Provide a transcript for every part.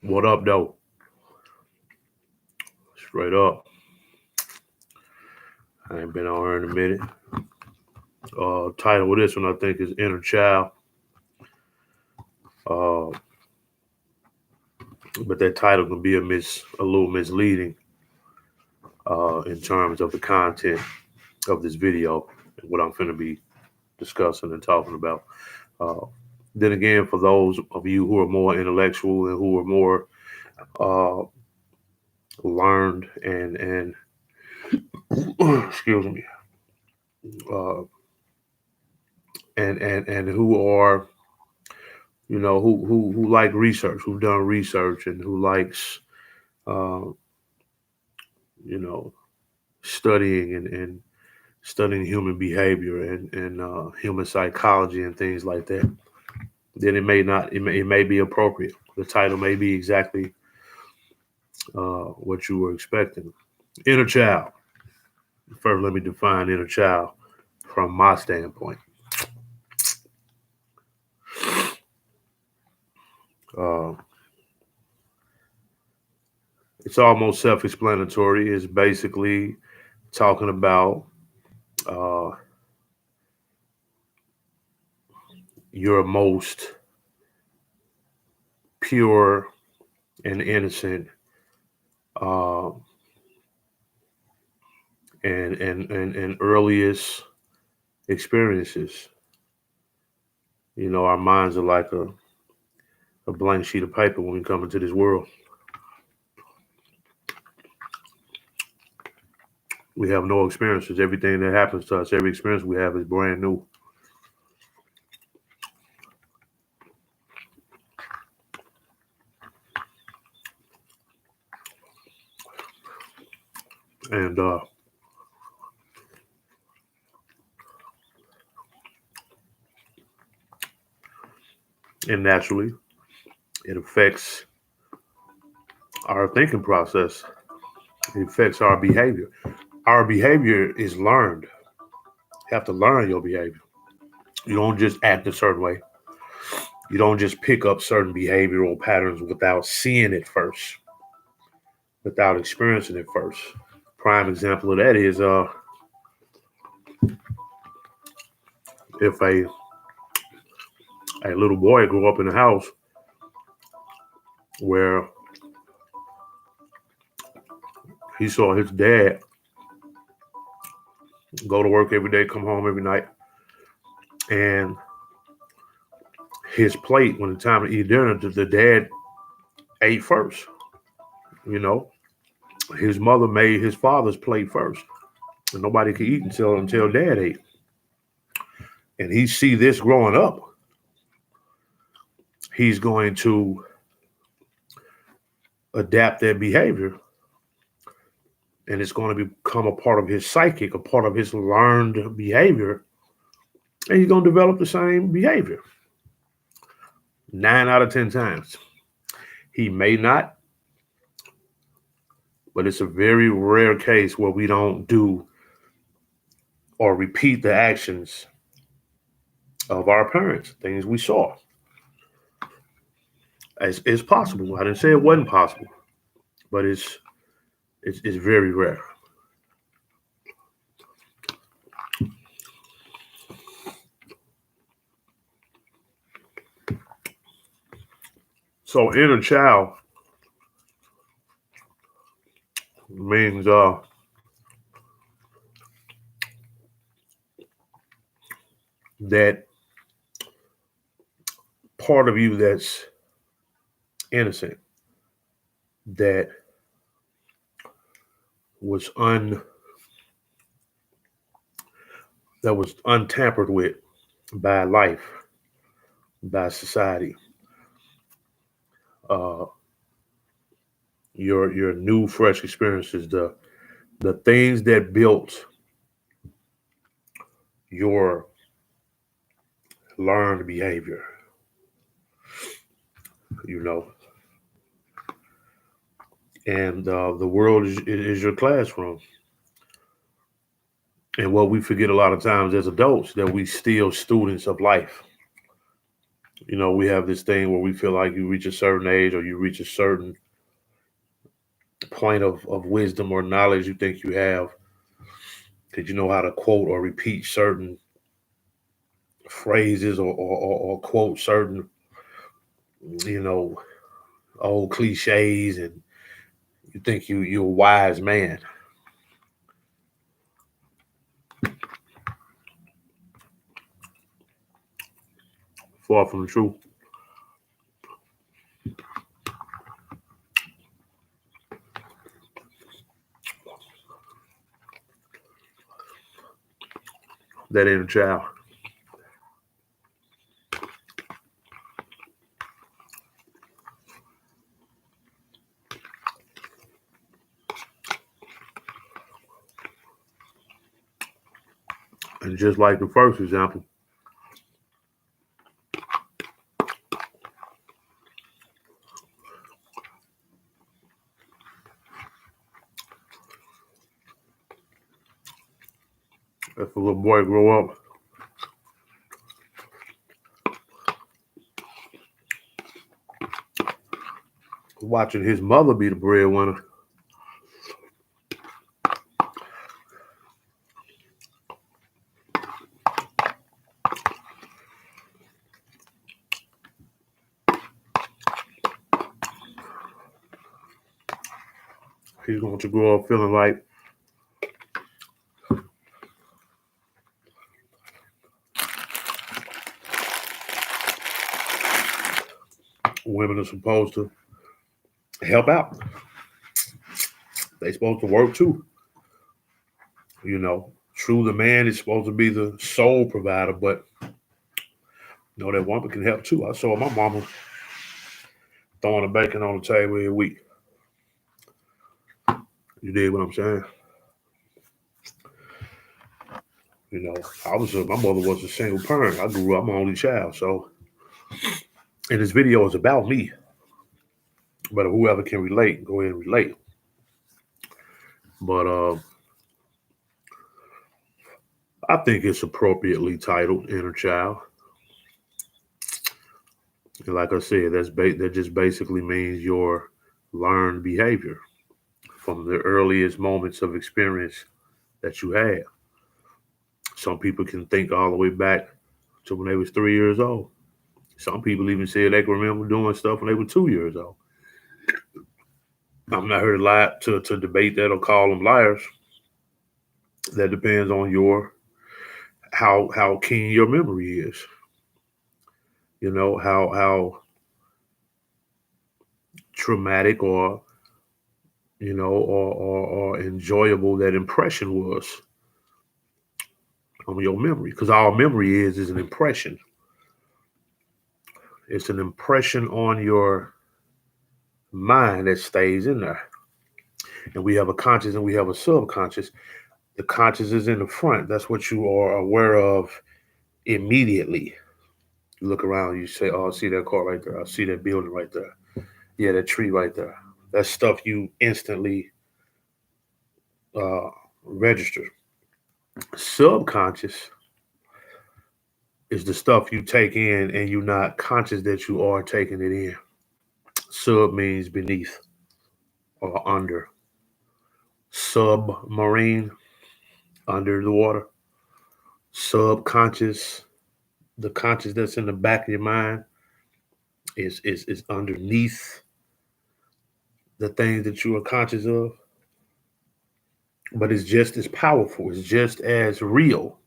What up, though? Straight up. I ain't been on her in a minute. Title of this one, I think, is Inner Child. Uh, but that title can be a little misleading in terms of the content of this video and what I'm going to be discussing and talking about. Uh, then again, for those of you who are more intellectual and who are more uh, learned and excuse me, uh, and who are who like research, who've done research, and who likes uh, you know studying and studying human behavior and human psychology and things like that, then it may be appropriate. The title may be exactly what you were expecting. Inner child. First, let me define inner child from my standpoint. Uh, it's almost self-explanatory. It's basically talking about uh, your most pure and innocent uh, and earliest experiences. Our minds are like a blank sheet of paper when we come into this world. We have no experiences. Everything that happens to us, every experience we have is brand new. And and naturally, it affects our thinking process. It affects our behavior. Our behavior is learned. You have to learn your behavior. You don't just act a certain way. You don't just pick up certain behavioral patterns without seeing it first, without experiencing it first. Prime example of that is if a little boy grew up in a house where he saw his dad go to work every day, come home every night, and his plate, when it's time to eat dinner, the dad ate first. You know, his mother made his father's plate first, and nobody could eat until dad ate. And he see this growing up. He's going to adapt that behavior, and it's going to become a part of his psychic, a part of his learned behavior, and he's going to develop the same behavior 9 out of 10 times. He may not, but it's a very rare case where we don't do or repeat the actions of our parents, things we saw. It's possible. I didn't say it wasn't possible, but it's very rare. So inner child means that part of you that's innocent, that was un that was untampered with by life, by society. Uh, your new fresh experiences, the things that built your learned behavior. You know, and the world is your classroom. And what we forget a lot of times as adults that we still students of life. We have this thing where we feel like you reach a certain age or you reach a certain point of wisdom or knowledge you think you have because you know how to quote or repeat certain phrases or quote certain, you know, old cliches, and you think you're a wise man. Far from the truth. That inner child. And just like the first example, if a little boy grow up watching his mother be the breadwinner, he's going to grow up feeling like women are supposed to help out. They're supposed to work too. True, the man is supposed to be the sole provider, but that woman can help too. I saw my mama throwing the bacon on the table every week. You dig what I'm saying? My mother was a single parent. I grew up, I'm an only child. So, and this video is about me. But whoever can relate, go ahead and relate. But I think it's appropriately titled Inner Child. And like I said, that just basically means your learned behavior from the earliest moments of experience that you had. Some people can think all the way back to when they was 3 years old. Some people even say they can remember doing stuff when they were 2 years old. I'm not here to lie to debate that or call them liars. That depends on how keen your memory is. How traumatic or enjoyable that impression was on your memory. Because all memory is an impression. It's an impression on your mind that stays in there. And we have a conscious and we have a subconscious. The conscious is in the front. That's what you are aware of immediately. You look around, you say, "Oh, I see that car right there. I see that building right there. Yeah, that tree right there." That's stuff you instantly uh, register. Subconscious is the stuff you take in and you're not conscious that you are taking it in. Sub means beneath or under. Submarine, under the water. Subconscious, the conscious that's in the back of your mind is underneath the things that you are conscious of. But it's just as powerful, it's just as real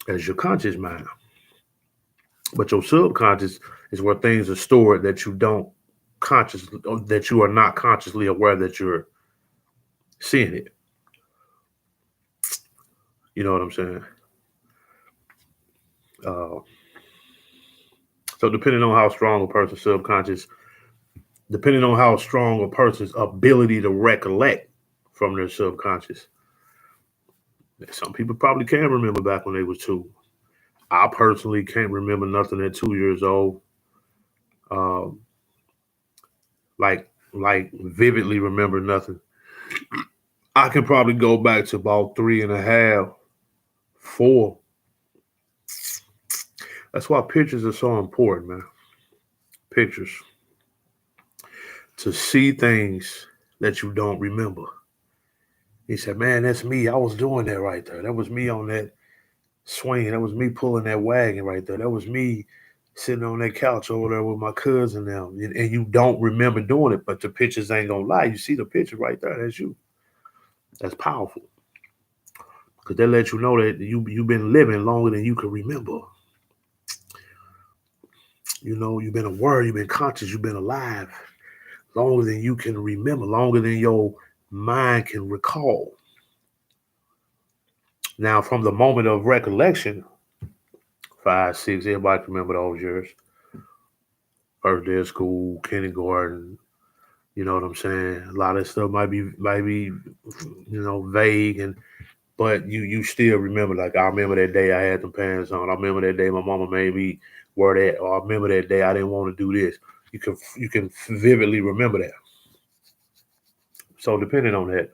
as your conscious mind. But your subconscious is where things are stored that you don't consciously, that you are not consciously aware that you're seeing it. You know what I'm saying? Uh, so depending on how strong a person's subconscious, depending on how strong a person's ability to recollect from their subconscious, some people probably can remember back when they was two. I personally can't remember nothing at 2 years old. Um, like vividly remember nothing. I can probably go back to about 3.5, 4. That's why pictures are so important, man. Pictures. To see things that you don't remember. He said, man, that's me. I was doing that right there. That was me on that swing. That was me pulling that wagon right there. That was me sitting on that couch over there with my cousin now. And you don't remember doing it, but the pictures ain't gonna lie. You see the picture right there. That's you. That's powerful. Because they let you know that you've been living longer than you can remember. You know, you've been aware, you've been conscious, you've been alive longer than you can remember, longer than your mind can recall. Now, from the moment of recollection, 5, 6, everybody can remember those years. First day of school, kindergarten, you know what I'm saying? A lot of stuff might be vague, and but you still remember. Like, I remember that day I had them pants on. I remember that day my mama made me wear that, or I remember that day I didn't want to do this. You can vividly remember that. So depending on that,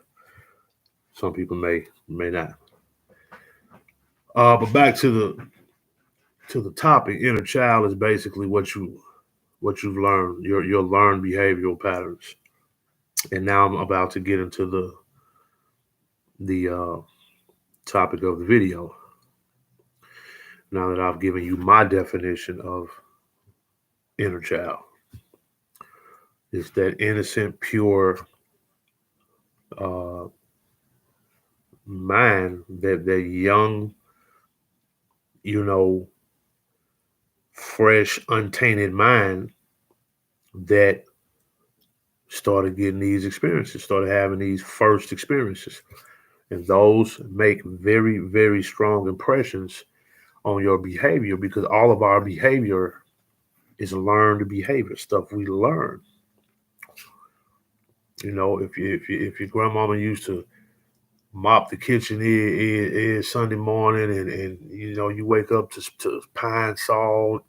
some people may not. But back to the topic, inner child is basically what you've learned, your learned behavioral patterns. And now I'm about to get into the topic of the video. Now that I've given you my definition of inner child, it's that innocent, pure uh, mind, that young, you know, fresh, untainted mind that started getting these experiences, started having these first experiences. And those make very, very strong impressions on your behavior, because all of our behavior is learned behavior, stuff we learn. You know, if your grandmama used to mop the kitchen here Sunday morning, and you wake up to pine salt,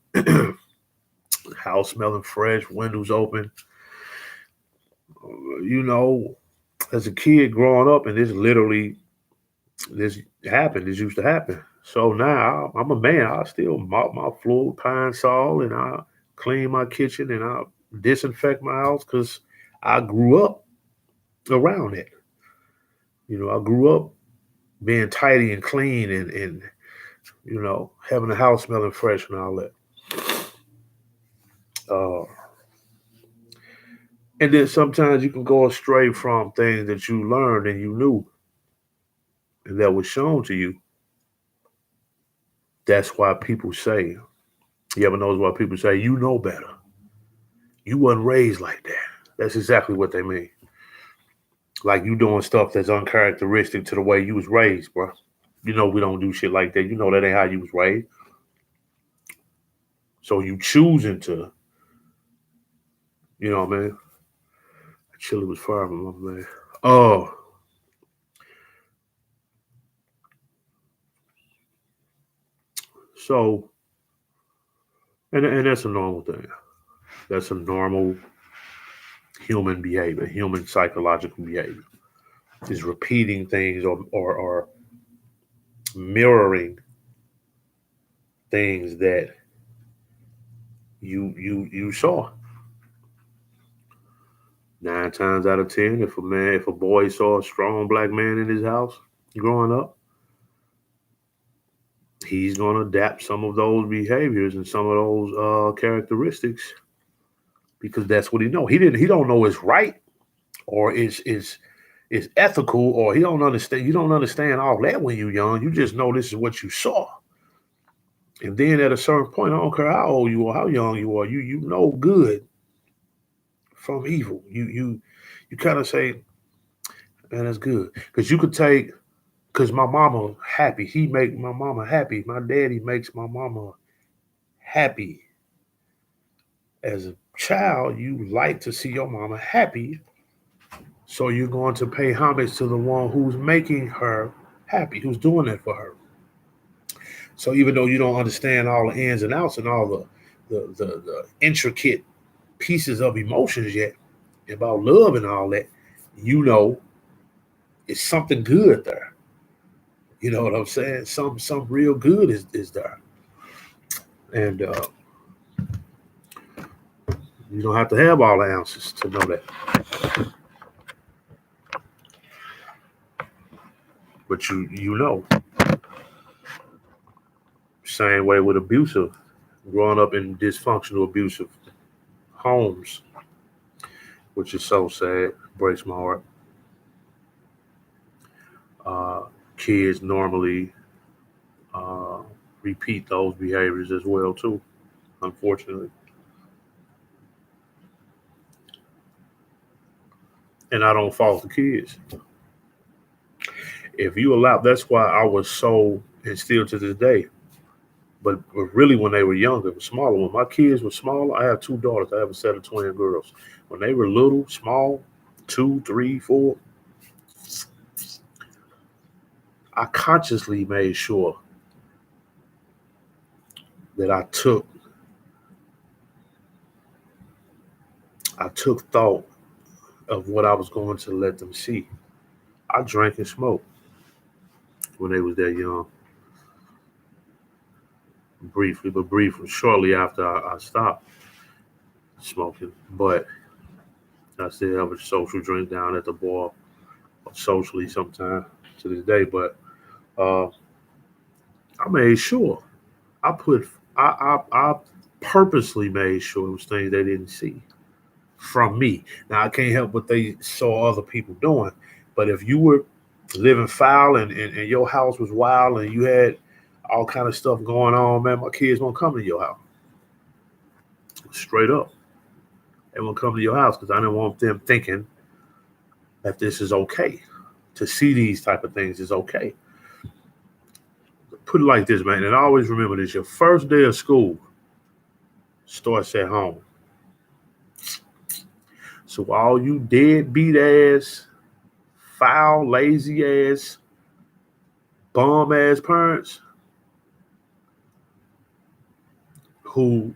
house smelling fresh, windows open, you know, as a kid growing up, and this happened. This used to happen. So now I'm a man. I still mop my floor with pine sol, and I clean my kitchen, and I disinfect my house because I grew up around it. I grew up being tidy and clean, and having the house smelling fresh and all that. Uh, and then sometimes you can go astray from things that you learned and you knew and that was shown to you. That's why people say, you ever notice why people say, you know better? You wasn't raised like that. That's exactly what they mean. Like, you doing stuff that's uncharacteristic to the way you was raised, bro. You know we don't do shit like that. You know that ain't how you was raised. So you choosing to, man. Chili was fire, my man. Oh, so and that's a normal thing. That's a normal human behavior, human psychological behavior. Is repeating things, or mirroring things that you saw. 9 times out of 10, if a boy saw a strong black man in his house growing up, he's gonna adapt some of those behaviors and some of those characteristics, because that's what he know. He don't know it's right, or is ethical, or he don't understand. You don't understand all that when you're young. You just know this is what you saw. And then at a certain point, I don't care how old you are, how young you are, you know good from evil. You kind of say, man, that's good. Because you could take, because my mama happy. He make my mama happy. My daddy makes my mama happy. As a child, you like to see your mama happy. So you're going to pay homage to the one who's making her happy, who's doing that for her. So even though you don't understand all the ins and outs and all the intricate pieces of emotions yet about love and all that, you know it's something good there. You know what I'm saying? Some real good is there. And you don't have to have all the answers to know that. But you know. Same way with abusive, growing up in dysfunctional abusive homes, which is so sad, breaks my heart. Uh, Kids normally uh, repeat those behaviors as well too, unfortunately. And I don't fault the kids. If you allow, that's why I was so, and still to this day, but really when they were younger, smaller, when my kids were smaller, I have two daughters. I have a set of twin girls. When they were little, small, two, three, four, I consciously made sure that I took thought of what I was going to let them see. I drank and smoked when they was that young, briefly, but briefly, shortly after I stopped smoking. But I still have a social drink down at the bar, socially sometimes to this day. But uh, I made sure I put I purposely made sure it was things they didn't see from me. Now I can't help what they saw other people doing. But if you were living foul and your house was wild and you had all kind of stuff going on, man, my kids won't come to your house. Straight up. They won't come to your house because I didn't want them thinking that this is okay. To see these type of things is okay. Put it like this, man, and always remember this: your first day of school starts at home. So all you deadbeat ass, foul, lazy ass, bum ass parents who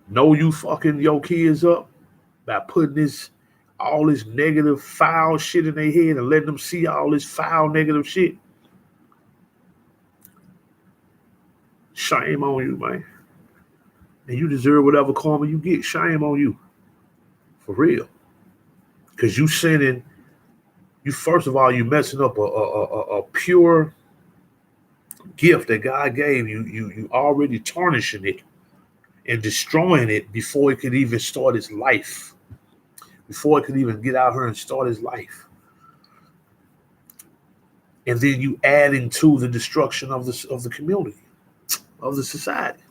know you fucking your kids up by putting this all this negative foul shit in their head and letting them see all this foul negative shit. Shame on you, man. And you deserve whatever karma you get. Shame on you. For real. Because you sending, you first of all, you messing up a pure gift that God gave you. You already tarnishing it and destroying it before it could even start its life. Before it could even get out here and start its life. And then you add into the destruction of the community, of the society,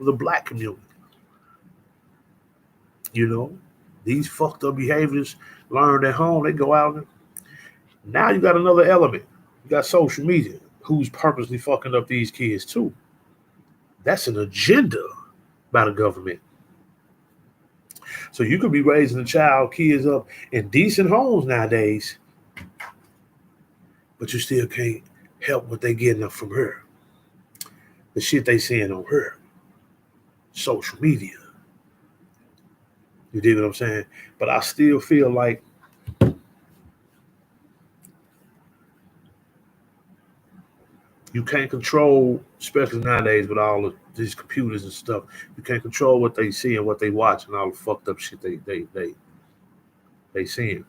of the black community. You know, these fucked up behaviors learned at home, they go out and now you got another element. You got social media, who's purposely fucking up these kids too. That's an agenda by the government. So you could be raising a child, kids up in decent homes nowadays, but you still can't help what they getting up from her. The shit they seeing on her. Social media. You dig what I'm saying? But I still feel like you can't control, especially nowadays with all of these computers and stuff. You can't control what they see and what they watch and all the fucked up shit they seeing.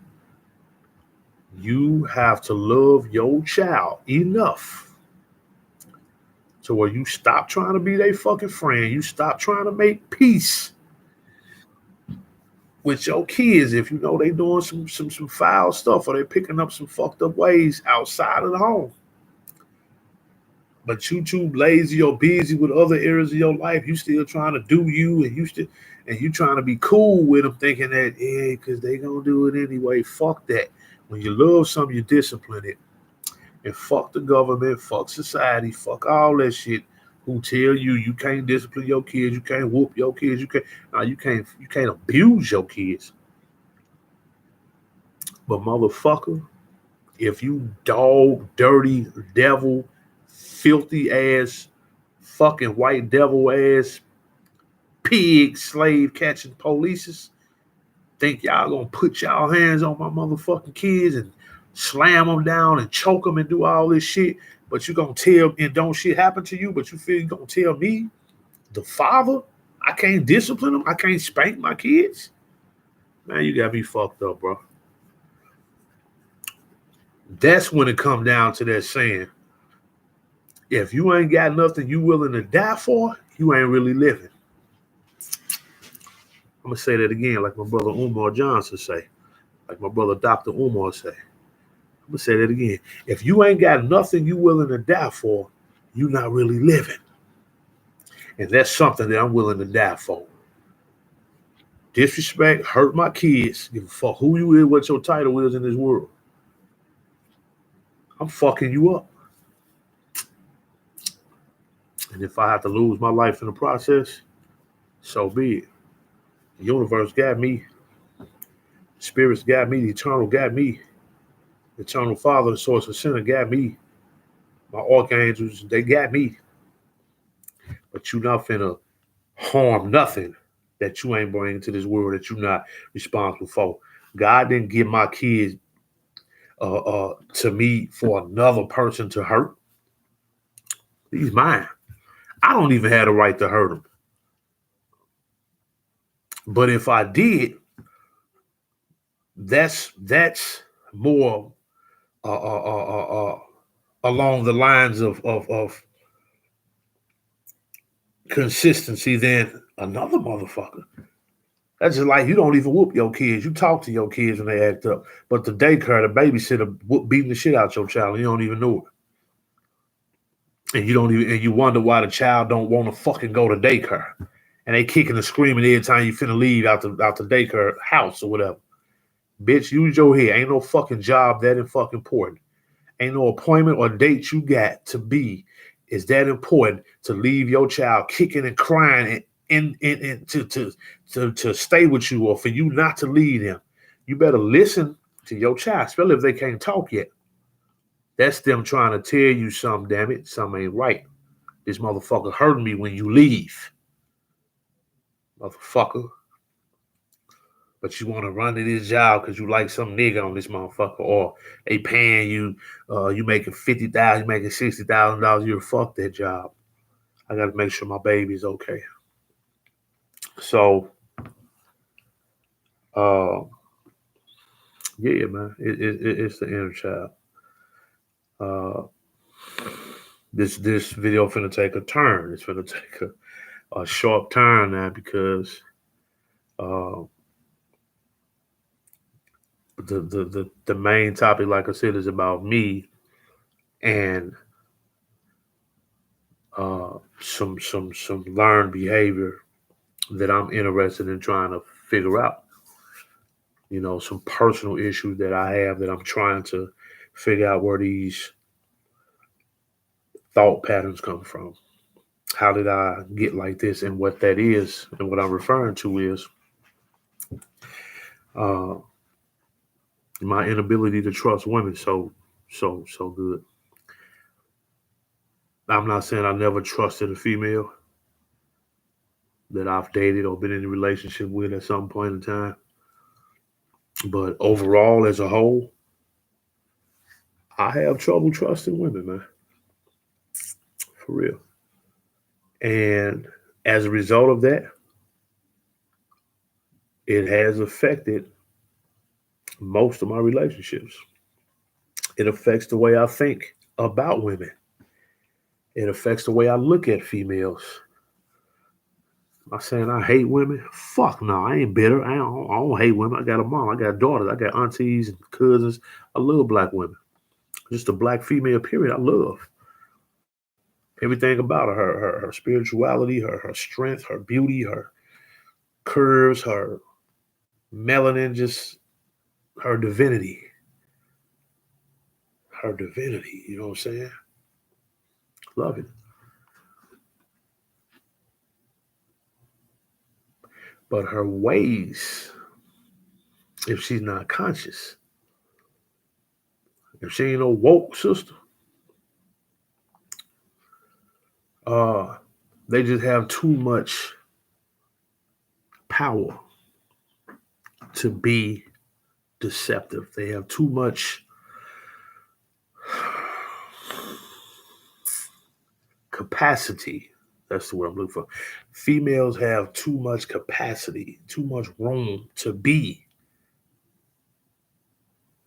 You have to love your child enough to where you stop trying to be their fucking friend. You stop trying to make peace with your kids if you know they doing some foul stuff or they picking up some fucked up ways outside of the home. But you too lazy or busy with other areas of your life. You still trying to do you, and you trying to be cool with them, thinking that because they gonna do it anyway. Fuck that. When you love something, you discipline it, and fuck the government, fuck society, fuck all that shit. Who tell you can't discipline your kids, you can't whoop your kids, you can't abuse your kids. But motherfucker, if you dog, dirty, devil, filthy ass, fucking white devil ass, pig, slave catching polices, think y'all gonna put y'all hands on my motherfucking kids and slam them down and choke them and do all this shit, but you gonna tell and don't shit happen to you, but you feel you gonna tell me, the father, I can't discipline them, I can't spank my kids? Man, you gotta be fucked up, bro. That's when it come down to that saying, if you ain't got nothing you willing to die for, you ain't really living. I'm gonna say that again, like my brother Umar Johnson say, like my brother Dr. Umar say. I'm gonna say that again. If you ain't got nothing you willing to die for, you not really living. And that's something that I'm willing to die for. Disrespect, hurt my kids, give a fuck who you is, what your title is in this world. I'm fucking you up. And if I have to lose my life in the process, so be it. The universe got me. Spirits got me. The eternal got me. The eternal Father, the source of sinner, got me. My archangels, they got me. But you not finna harm nothing that you ain't bringing to this world that you're not responsible for. God didn't give my kids to me for another person to hurt. He's mine. I don't even have the right to hurt him. But if I did, that's more along the lines of consistency than another motherfucker. That's just like you don't even whoop your kids. You talk to your kids when they act up. But the daycare, the babysitter beating the shit out your child and you don't even know it. And you don't even, and you wonder why the child don't want to fucking go to daycare. And they kicking and screaming every time you finna leave out the daycare house or whatever. Bitch, use your head. Ain't no fucking job that fucking important. Ain't no appointment or date you got to be is that important to leave your child kicking and crying and to stay with you or for you not to leave them. You better listen to your child, especially if they can't talk yet. That's them trying to tell you something, damn it. Something ain't right. This motherfucker hurting me when you leave. Motherfucker. But you want to run to this job because you like some nigga on this motherfucker, or they paying you, you making $50,000, you making $60,000 a year. Fuck that job. I got to make sure my baby's okay. So, yeah, man, it's the inner child. This video finna take a turn. It's finna take a sharp turn now because the main topic, like I said, is about me and some learned behavior that I'm interested in trying to figure out. You know, some personal issues that I have that I'm trying to figure out where these thought patterns come from. How did I get like this? And what that is, and what I'm referring to is uh, my inability to trust women so good. I'm not saying I never trusted a female that I've dated or been in a relationship with at some point in time. But overall, as a whole, I have trouble trusting women, man. For real. And as a result of that, it has affected most of my relationships. It affects the way I think about women. It affects the way I look at females. Am I saying I hate women? Fuck no, I ain't bitter. I don't hate women. I got a mom. I got daughters. I got aunties and cousins. I love black women. Just a black female, period. I love everything about her. Her spirituality, her strength, her beauty, her curves, her melanin, just her divinity. Her divinity. You know what I'm saying? Love it. But her ways, if she's not conscious, if she ain't no woke sister, uh, they just have too much power to be deceptive. They have too much Capacity. That's the word I'm looking for. Females have too much capacity, too much room to be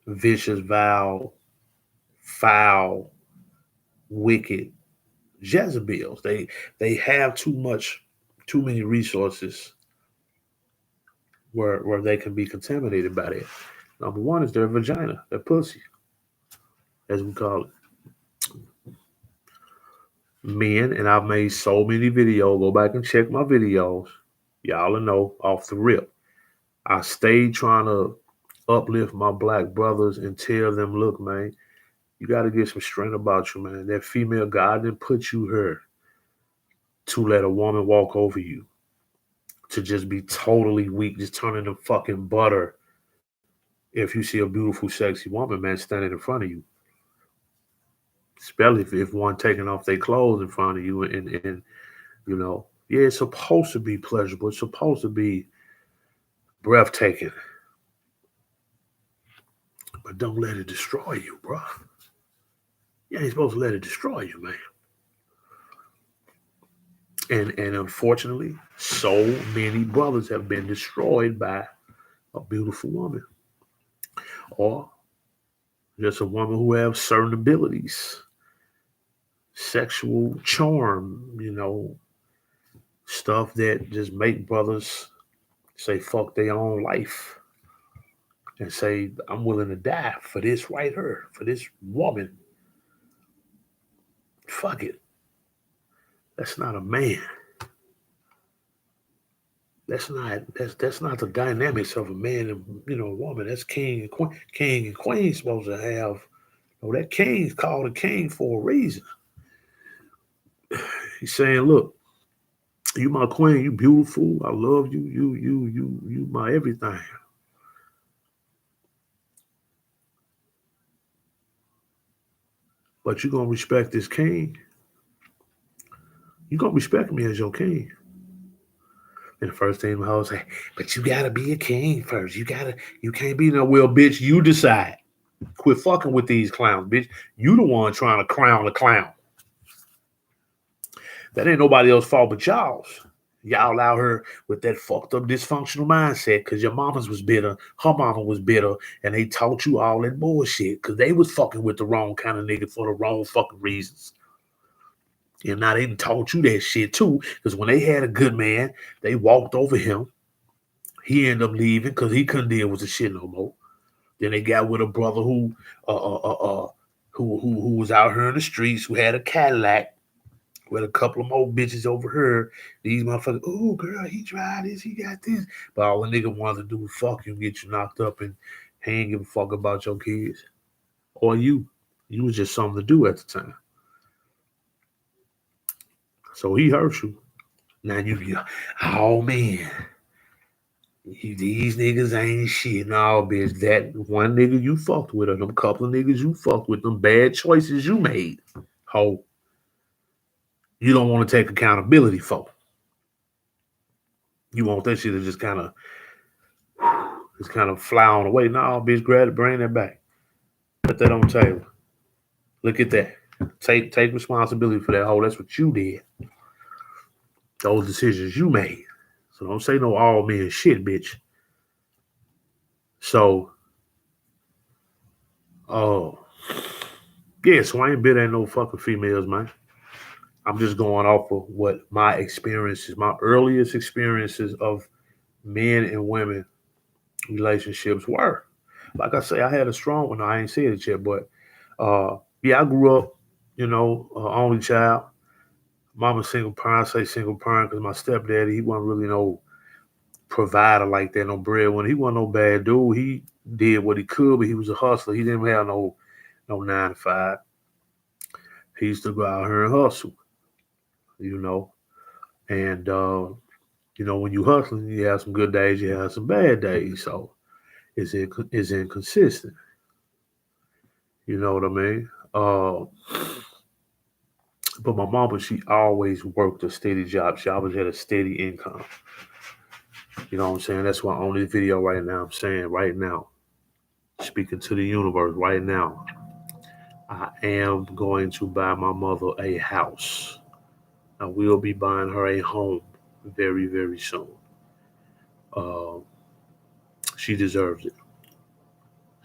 vicious, vile, foul, wicked Jezebels. They have too many resources where they can be contaminated by that. Number one is their vagina, their pussy, as we call it. Men, and I've made so many videos. Go back and check my videos. Y'all will know off the rip. I stayed trying to uplift my black brothers and tell them, look, man, you got to get some strength about you, man. That female God didn't put you here to let a woman walk over you, to just be totally weak, just turning the fucking butter. If you see a beautiful, sexy woman, man, standing in front of you, especially if one taking off their clothes in front of you, and yeah, it's supposed to be pleasurable. It's supposed to be breathtaking, but don't let it destroy you, bro. You ain't supposed to let it destroy you, man. And unfortunately, so many brothers have been destroyed by a beautiful woman, or just a woman who has certain abilities, sexual charm, stuff that just make brothers say fuck their own life and say, I'm willing to die for this right here, for this woman. Fuck it. That's not a man. That's not the dynamics of a man and a woman. That's king and queen. King and queen supposed to have. That king's called a king for a reason. He's saying, look, you my queen, you beautiful. I love you. You my everything. But you gonna respect this king. You gonna respect me as your king. And the first thing my host say, but you gotta be a king first. You can't be no well, bitch. You decide. Quit fucking with these clowns, bitch. You the one trying to crown the clown. That ain't nobody else's fault but y'all's. Y'all out here with that fucked up dysfunctional mindset because your mamas was bitter, her mama was bitter, and they taught you all that bullshit because they was fucking with the wrong kind of nigga for the wrong fucking reasons. And now they done taught you that shit too because when they had a good man, they walked over him. He ended up leaving because he couldn't deal with the shit no more. Then they got with a brother who was out here in the streets, who had a Cadillac with a couple of more bitches over here. These motherfuckers, oh girl, he tried this, he got this. But all the nigga wanted to do was fuck you and get you knocked up, and he ain't give a fuck about your kids. Or you. You was just something to do at the time. So he hurt you. Now you, oh man, these niggas ain't shit. No, bitch, that one nigga you fucked with, or them couple of niggas you fucked with, them bad choices you made, ho, you don't want to take accountability for. You want that shit to just kind of fly on away. No, bitch, grab it, bring that back. Put that on the table. Look at that. Take responsibility for that hole. That's what you did. Those decisions you made. So don't say no all men shit, bitch. So, oh, yeah, so I ain't bitter at no fucking females, man. I'm just going off of what my experiences, my earliest experiences of men and women relationships were. Like I say, I had a strong one. I ain't said it yet, but yeah, I grew up, only child. Mama single parent. I say single parent because my stepdaddy, he wasn't really no provider like that, no breadwinner. He wasn't no bad dude. He did what he could, but he was a hustler. He didn't have no 9 to 5. He used to go out here and hustle, you know. And when you hustling, you have some good days, you have some bad days. So it's inconsistent. You know what I mean? But my mama, she always worked a steady job. She always had a steady income. You know what I'm saying? That's why on this video right now, I'm saying right now, speaking to the universe right now, I am going to buy my mother a house. I will be buying her a home very, very soon. Uh, she deserves it.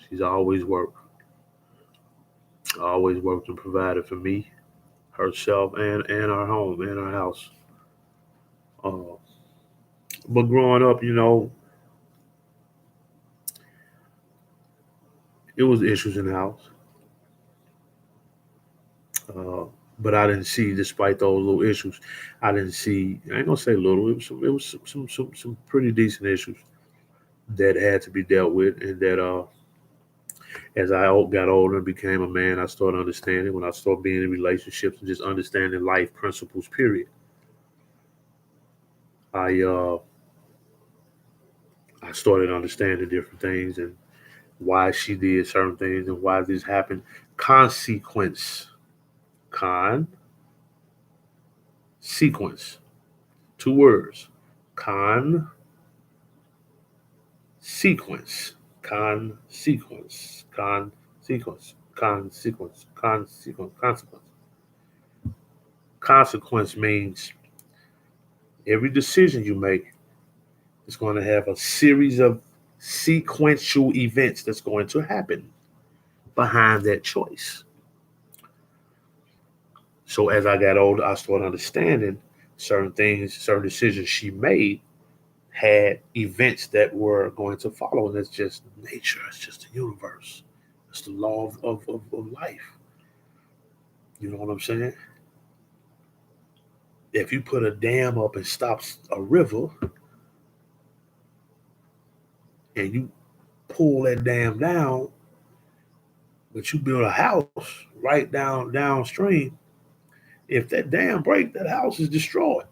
She's always worked and provided for me, herself, and our home and our house. Uh, but growing up, it was issues in the house. Uh, but I didn't see, despite those little issues, I didn't see. I ain't gonna say little. It was some pretty decent issues that had to be dealt with, and that as I got older and became a man, I started understanding. When I started being in relationships and just understanding life principles, period, I uh, I started understanding different things and why she did certain things and why this happened. Consequence, sequence, two words. Con sequence, consequence. Consequence means every decision you make is going to have a series of sequential events that's going to happen behind that choice. So as I got older, I started understanding certain things, certain decisions she made had events that were going to follow. And that's just nature, it's just the universe, it's the law of life. You know what I'm saying? If you put a dam up and stops a river and you pull that dam down, but you build a house right downstream, if that dam breaks, that house is destroyed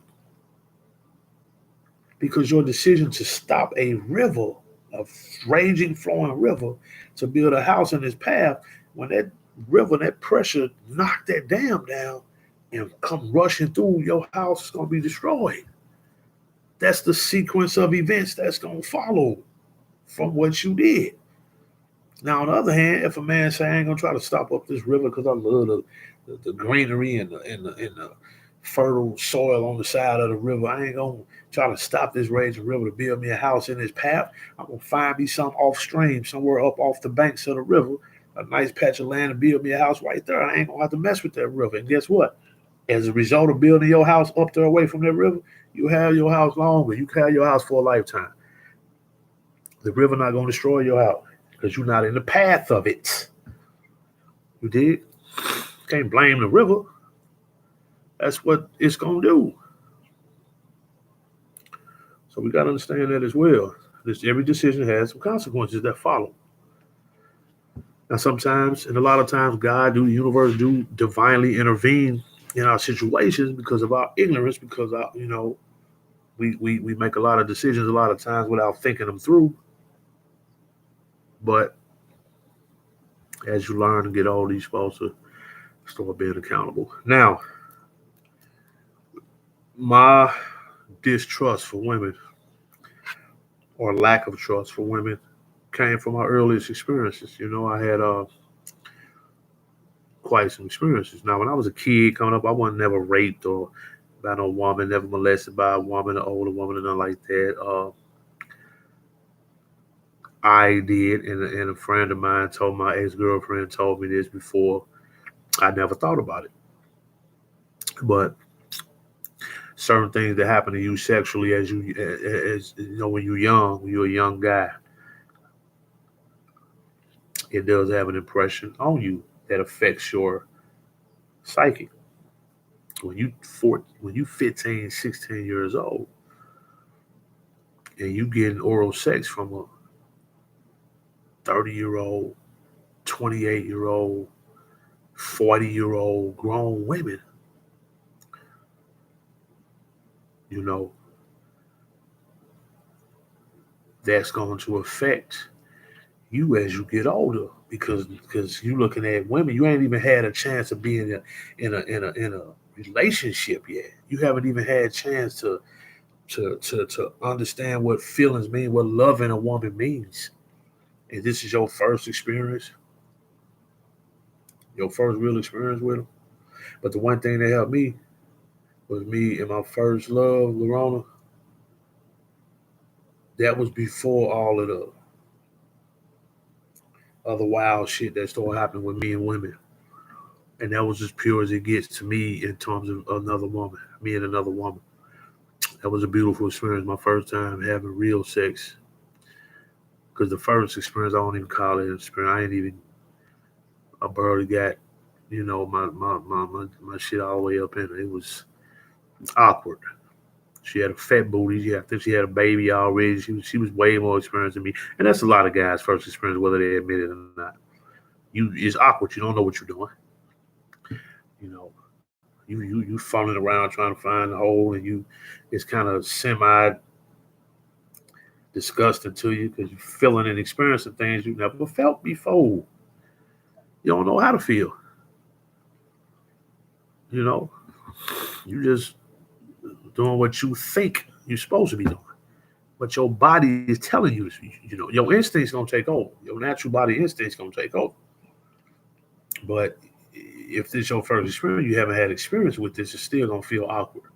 because your decision to stop a river, a raging flowing river, to build a house in its path, when that river, that pressure knock that dam down and come rushing through, your house is going to be destroyed. That's the sequence of events that's going to follow from what you did. Now, on the other hand, if a man say, I ain't gonna try to stop up this river because I love the greenery and the fertile soil on the side of the river, I ain't gonna try to stop this raging river to build me a house in its path. I'm gonna find me some off stream, somewhere up off the banks of the river, a nice patch of land, and build me a house right there. I ain't gonna have to mess with that river. And guess what? As a result of building your house up there away from that river, you have your house longer. You can have your house for a lifetime. The river not gonna destroy your house because you're not in the path of it. You did? Can't blame the river. That's what it's gonna do. So we gotta understand that as well. This every decision has some consequences that follow. Now sometimes and a lot of times God do the universe do divinely intervene in our situations because of our ignorance, because we make a lot of decisions a lot of times without thinking them through. But as you learn and get older, you're supposed to start being accountable. Now, my distrust for women or lack of trust for women came from my earliest experiences. I had quite some experiences. Now, when I was a kid coming up, I wasn't never raped or by no woman, never molested by a woman, an older woman, or nothing like that. I did, and a friend of mine told my ex girlfriend told me this before. I never thought about it, but certain things that happen to you sexually as when you're young, when you're a young guy, it does have an impression on you that affects your psyche. When you 15, 16 years old, and you getting oral sex from a 30-year old, 28-year old, 40-year old grown women, you know, that's going to affect you as you get older because you looking at women, you ain't even had a chance of being in a relationship yet. You haven't even had a chance to understand what feelings mean, what loving a woman means. And this is your first experience. Your first real experience with them. But the one thing that helped me was me and my first love, Lorona. That was before all of the other wild shit that started happening with me and women. And that was as pure as it gets to me in terms of another woman, me and another woman. That was a beautiful experience. My first time having real sex. Because the first experience, I don't even call it an experience. I ain't even, I barely got, my shit all the way up in it. It was awkward. She had a fat booty. I think she had a baby already. She was way more experienced than me. And that's a lot of guys' first experience, whether they admit it or not. It's awkward. You don't know what you're doing. You know, you fumbling around trying to find the hole, and it's kind of semi disgusting to you because you're feeling and experiencing things you never felt before. You don't know how to feel. You know, you just doing what you think you're supposed to be doing. But your body is telling you, your instincts gonna take over. Your natural body instincts gonna take over. But if this your first experience, you haven't had experience with this, it's still gonna feel awkward.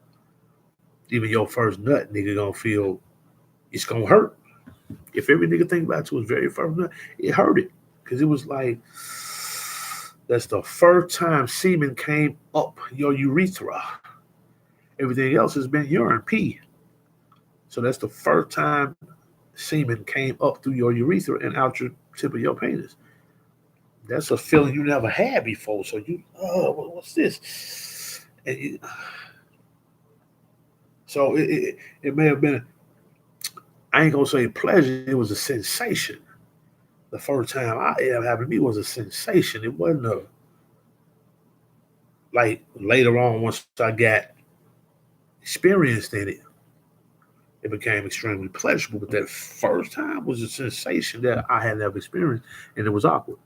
Even your first nut, nigga, gonna feel it's gonna hurt. If every nigga think back to his very first nut, it hurted because it was like that's the first time semen came up your urethra. Everything else has been urine, pee. So that's the first time semen came up through your urethra and out your tip of your penis. That's a feeling you never had before. So what's this? So it may have been, I ain't gonna say pleasure, it was a sensation. The first time it happened to me was a sensation. It wasn't like later on, once I got experienced in it, it became extremely pleasurable. But that first time was a sensation that I had never experienced, and it was awkward.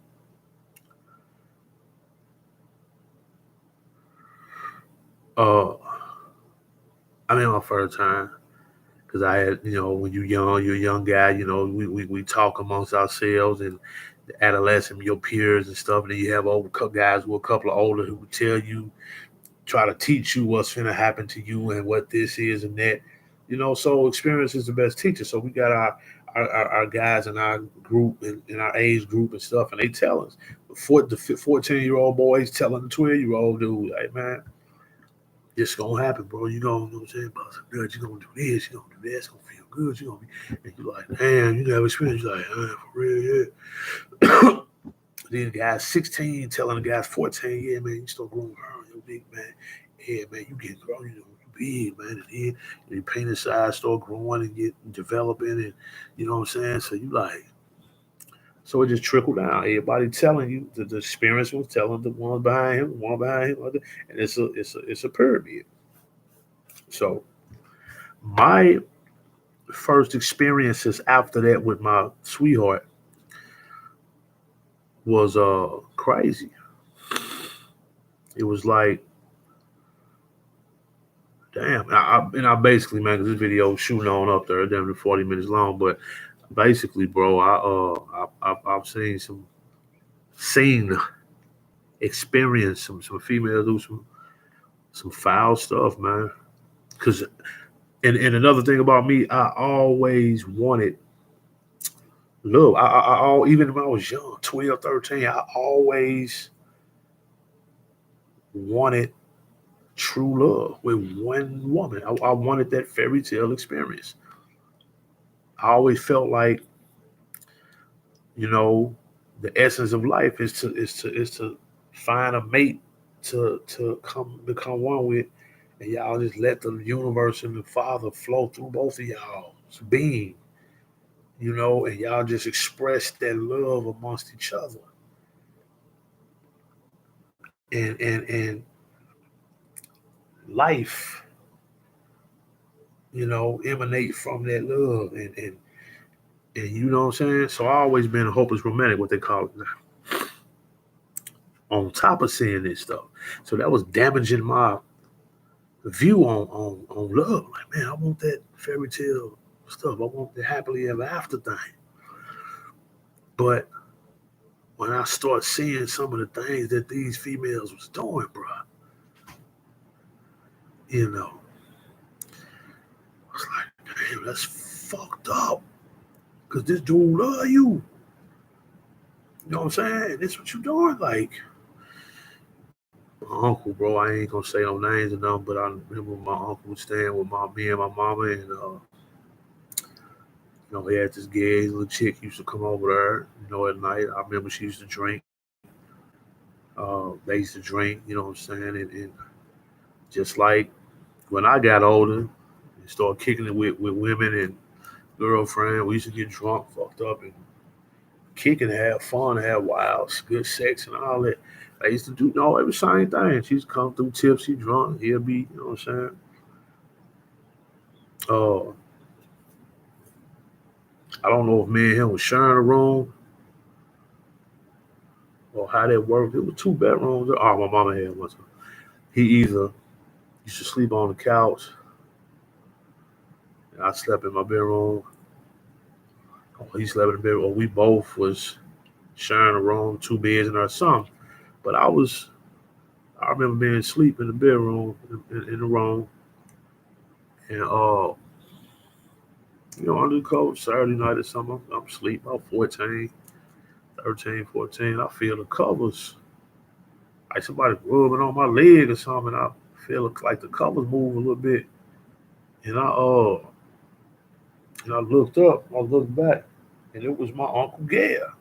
Uh, I mean, my first time because I had, when you're young, you're a young guy. We talk amongst ourselves and the adolescent, your peers and stuff, and then you have old guys who are a couple of older who would tell you, try to teach you what's going to happen to you and what this is and that. So experience is the best teacher. So we got our guys in our group and in our age group and stuff, and they tell us. The 14-year-old boys telling the 12-year-old dude, hey man, it's gonna happen, bro. You know what I'm saying? Bust a nut, you gonna do this, you gonna do that, it's gonna feel good, you gonna be and you like, damn, you never experienced, you like, for real, yeah. Then the guy's 16 telling the guy's 14, yeah, man, you start growing around, you big man. Yeah, man, you get grown, you big, man. And then your penis size start growing and get developing and you know what I'm saying? So you like so it just trickled down. Everybody telling you the experience was telling the one behind him, one behind him, and it's a pyramid. So my first experiences after that with my sweetheart was crazy. It was like, damn. I basically, man, 'cause this video was shooting on up there, damn near 40 minutes long. But basically, bro, I've seen, experienced some females do some foul stuff, man. Cause and another thing about me, I always wanted love. Even when I was young, 12, 13, I always wanted true love with one woman. I wanted that fairy tale experience. I always felt like, you know, the essence of life is to find a mate to come become one with, and y'all just let the universe and the Father flow through both of y'all's being, and y'all just express that love amongst each other, and life, emanate from that love, and you know what I'm saying. So I always been a hopeless romantic, what they call it now. On top of seeing this stuff, so that was damaging my view on love. Like, man, I want that fairy tale stuff. I want the happily ever after thing. But when I start seeing some of the things that these females was doing, bro, you know, I was like, damn, that's fucked up. Cause this dude love you. You know what I'm saying? This what you doing? Like my uncle, bro. I ain't gonna say no names or nothing, but I remember my uncle was staying with me and my mama, and he had this gay little chick used to come over there, at night. I remember she used to drink. They used to drink, you know what I'm saying? And just like when I got older and started kicking it with women and girlfriend, we used to get drunk, fucked up, and kick and have fun, have wild, good sex and all that. I used to do no, every same thing. She's come through tipsy, drunk. He'll be, you know what I'm saying? Uh, I don't know if me and him was sharing a room or how that worked. It was two bedrooms. Oh, my mama had one. He either used to sleep on the couch, and I slept in my bedroom, or he slept in the bedroom, or we both was sharing a room, two beds and our son. But I remember being asleep in the bedroom, in the room, and under the coach, Saturday night or something, I'm asleep, about 14, 13, 14. I feel the covers, like somebody rubbing on my leg or something. I feel like the covers move a little bit. And I looked up, I looked back, and it was my Uncle Gail.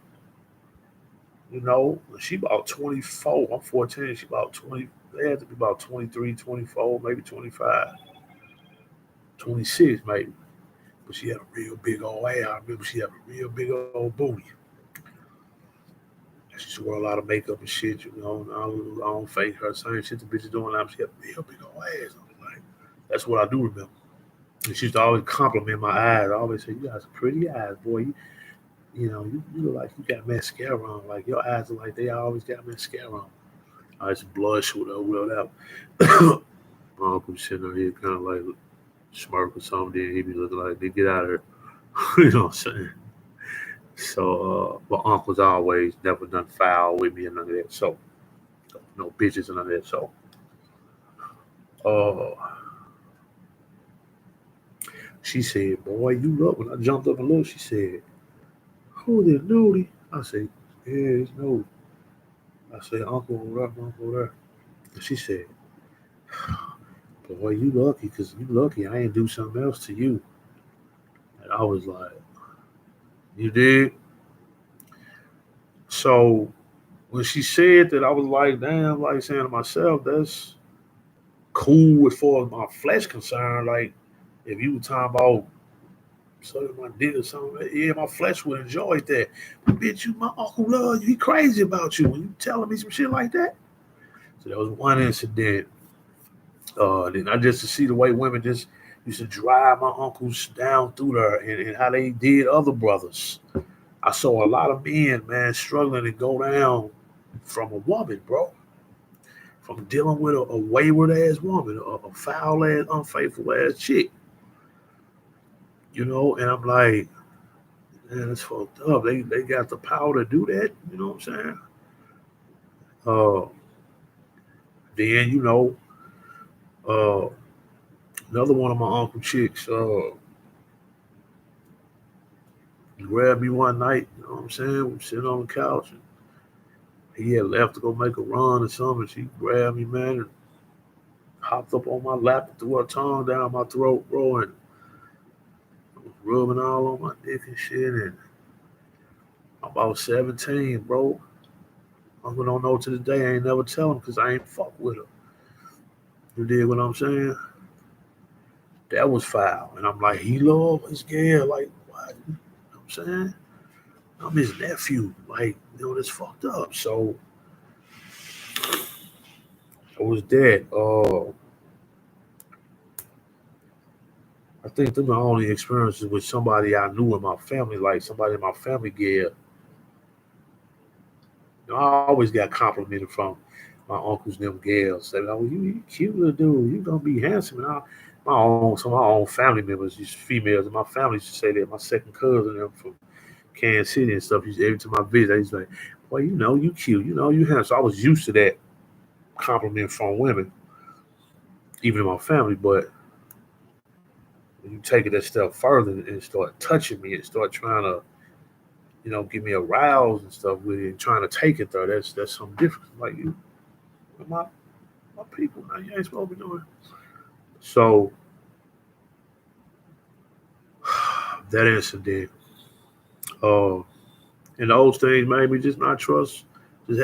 She about 24. I'm 14. She about 20. They had to be about 23, 24, maybe 25, 26 maybe. But she had a real big old ass. I remember she had a real big old booty. She used to wear a lot of makeup and shit, and I don't fake her. Same shit the bitch is doing now. She had a real big old ass. I was like, that's what I do remember. And she used to always compliment my eyes. I always say, you got some pretty eyes, boy. You look like you got mascara on. Like your eyes are like they always got mascara on. I just blush with whatever. My uncle was sitting there, he kind of like smirk or something. Then he be looking like, they get out of here. You know what I'm saying? So, but uncle's always never done foul with me and none of that. So, no bitches and none of that. So, uh, she said, boy, you look. When I jumped up and looked, she said, who this Nudie? I said, yeah, it's Nudie. I said, Uncle, what up, Uncle, there? And she said, boy, you lucky because you lucky I ain't do something else to you. And I was like, you did? So when she said that, I was like, damn, like saying to myself, that's cool as far as my flesh concerned. Like, if you were talking about sucking my dick or something, yeah, my flesh would enjoy that. But bitch, my uncle love you. He crazy about you when you telling me some shit like that. So that was one incident. Then I just to see the way women just used to drive my uncles down through there and how they did other brothers. I saw a lot of men, man, struggling to go down from a woman, bro. From dealing with a wayward ass woman, a foul ass, unfaithful ass chick. And I'm like, man, it's fucked up. They got the power to do that. You know what I'm saying? Uh, then another one of my uncle chicks grabbed me one night. You know what I'm saying? We were sitting on the couch. And he had left to go make a run or something. She grabbed me, man, and hopped up on my lap and threw her tongue down my throat, bro, and was rubbing all on my dick and shit. And I'm about 17, bro. Uncle don't know to this day. I ain't never tell him because I ain't fuck with her. You dig what I'm saying? That was foul. And I'm like, he love his girl. Like, what? You know what I'm saying? I'm his nephew. Like, that's fucked up. So I was dead. I think they're my only experiences with somebody I knew in my family, like somebody in my family gave. I always got complimented from my uncles and them girls. Say, "Oh, you cute little dude. You gonna be handsome." And some of my own family members, these females in my family used to say that. My second cousin them from Kansas City and stuff. Every time I visit, I used to like, well, you cute, you handsome. So I was used to that compliment from women, even in my family. But when you take it a step further and start touching me and start trying to, get me aroused and stuff with it, and trying to take it there, that's something different. Like my my people, now you ain't supposed to be doing. So that incident, uh, and those things made me just not trust. Just